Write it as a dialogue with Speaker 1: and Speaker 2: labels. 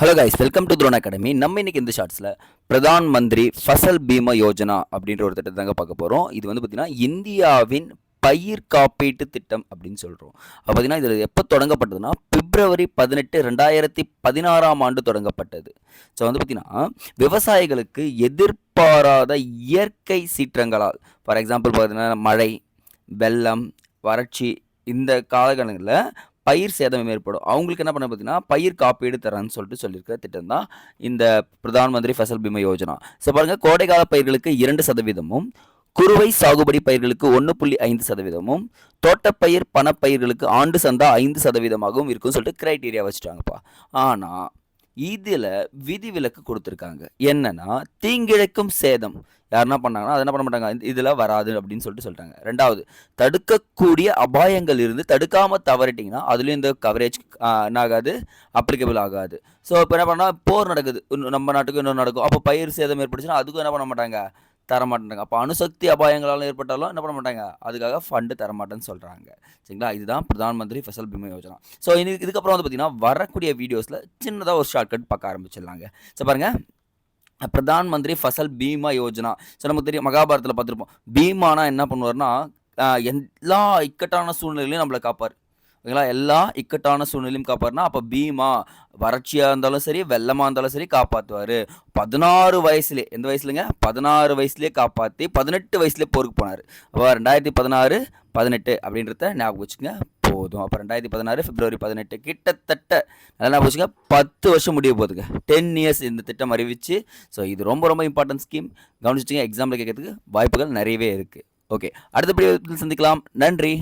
Speaker 1: Hello guys, welcome to Throne Academy. நம்ம இன்னைக்கு இந்த ஷார்ட்ஸில் பிரதான் மந்திரி ஃபசல் பீமா யோஜனா அப்படின்ற ஒரு திட்டத்தை தாங்க பார்க்க போகிறோம். இது வந்து பார்த்திங்கன்னா இந்தியாவின் பயிர் காப்பீட்டு திட்டம் அப்படின்னு சொல்கிறோம். அப்போ பார்த்திங்கன்னா இது எப்போ தொடங்கப்பட்டதுன்னா பிப்ரவரி 18, 2016 தொடங்கப்பட்டது. ஸோ வந்து பார்த்திங்கன்னா விவசாயிகளுக்கு எதிர்பாராத இயற்கை சீற்றங்களால், ஃபார் எக்ஸாம்பிள் பார்த்திங்கன்னா மழை, வெள்ளம், வறட்சி, இந்த காலகட்டங்களில் பயிர் சேதம் ஏற்படும். அவங்களுக்கு என்ன பண்ண பார்த்தீங்கன்னா பயிர் காப்பீடு தரேன்னு சொல்லியிருக்கிற திட்டம் தான் இந்த பிரதான் மந்திரி ஃபசல் பீமா யோஜனா. ஸோ பாருங்கள், கோடைக்கால பயிர்களுக்கு 2%, குறுவை சாகுபடி பயிர்களுக்கு 1.5%, தோட்டப்பயிர் பணப்பயிர்களுக்கு ஆண்டு சந்தா 5%ஆகவும் இருக்குன்னு சொல்லிட்டு கிரைட்டீரியா வச்சுட்டாங்கப்பா. ஆனால் இதில் விதிவிலக்கு கொடுத்துருக்காங்க. என்னன்னா, தீங்கிழைக்கும் சேதம் யாருன்னா பண்ணாங்கன்னா அதை என்ன பண்ண மாட்டாங்க, இதில் வராது அப்படின்னு சொல்லிட்டாங்க. ரெண்டாவது, தடுக்கக்கூடிய அபாயங்கள் இருந்து தடுக்காமல் தவறிட்டிங்கன்னா அதுலேயும் இந்த கவரேஜ் என்ன ஆகாது, அப்ளிகபிள் ஆகாது. ஸோ இப்போ என்ன பண்ணால் போர் நடக்குது, நம்ம நாட்டுக்கு இன்னொன்று நடக்கும், அப்போ பயிர் சேதம் ஏற்பட்டுச்சுன்னா அதுக்கும் என்ன பண்ண மாட்டாங்க, தரமாட்டாங்க. அப்போ அணுசக்தி அபாயங்களால் ஏற்பட்டாலும் என்ன பண்ண மாட்டாங்க, அதுக்காக ஃபண்டு தரமாட்டேன்னு சொல்கிறாங்க. சரிங்களா, இதுதான் பிரதான் மந்திரி ஃபசல் பீமா யோஜனா. ஸோ இதுக்கப்புறம் வந்து பார்த்திங்கன்னா வரக்கூடிய வீடியோஸில் சின்னதாக ஒரு ஷார்ட்கட் பார்க்க ஆரம்பிச்சிடலாங்க. ஸோ பாருங்கள், பிரதான் மந்திரி ஃபசல் பீமா யோஜனா. ஸோ நமக்கு தெரியும், மகாபாரத்தில் பார்த்துருப்போம். பீமானா என்ன பண்ணுவார்னா எல்லா இக்கட்டான சூழ்நிலையிலையும் நம்மளை காப்பார். ஓகேங்களா, எல்லா இக்கட்டான சூழ்நிலையும் காப்பாருனா அப்போ பீமா வறட்சியாக இருந்தாலும் சரி, வெள்ளமாக இருந்தாலும் சரி காப்பாற்றுவார். 16 வயசுலேயே, எந்த வயசுலங்க, 16 வயசுலேயே காப்பாற்றி 18 வயசுலேயே போருக்கு போனார். அப்போ 2016, 18 அப்படின்றத ஞாபகம் வச்சுக்கோங்க போதும். அப்போ 2016 பிப்ரவரி 18 கிட்டத்தட்ட நல்லா ஞாபகம் வச்சுங்க, 10 வருஷம் முடிய போகுதுங்க. 10 இயர்ஸ் இந்த திட்டம் அறிவிச்சு. ஸோ இது ரொம்ப ரொம்ப இம்பார்ட்டன்ட் ஸ்கீம். கவனிச்சுங்க, எக்ஸாம்பிள் கேட்கறதுக்கு வாய்ப்புகள் நிறையவே இருக்குது. ஓகே, அடுத்தபடி சந்திக்கலாம். நன்றி.